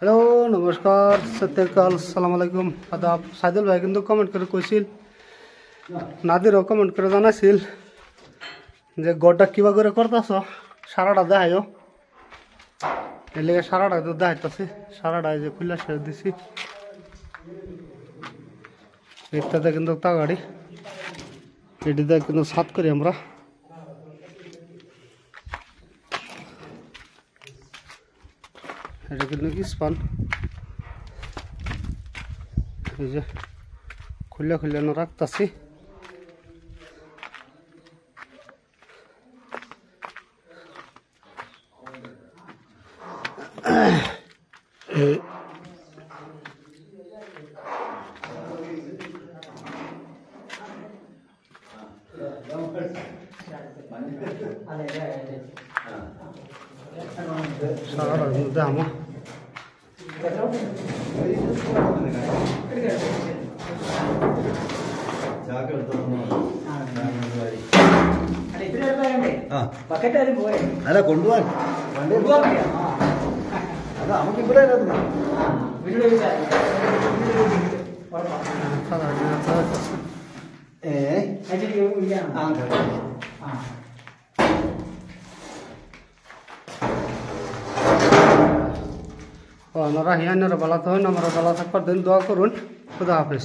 Hello नमस्कार सत्यकाल सलाम आलैकुम आदाब साइदुल भाई किन्तु कमेंट करे কৈছিল নাদিরও কমেন্ট করে জানাইছিল যে গড়টা কিবা করে করতেছ সারাটা দেখাইও এর লেগে সারাটা তো দেখাইতেছি সারাটা যে খুলে ছেড়ে দিছি এটাতে কিন্তু তাগাড়ি এটিতে কিন্তু সাত করি আমরা এটা কিন্তু স্পান এই যে খুলে খুলে রাখতেছি সারা দামো അല്ല കൊണ്ടുപോവാൻ അല്ല നമുക്ക് ഇവിടെ ওনারা হিয়ানের বেলা তো হয় না আমরা বেলা থাকবার দিন দোয়া করুন খুদা হাফেজ।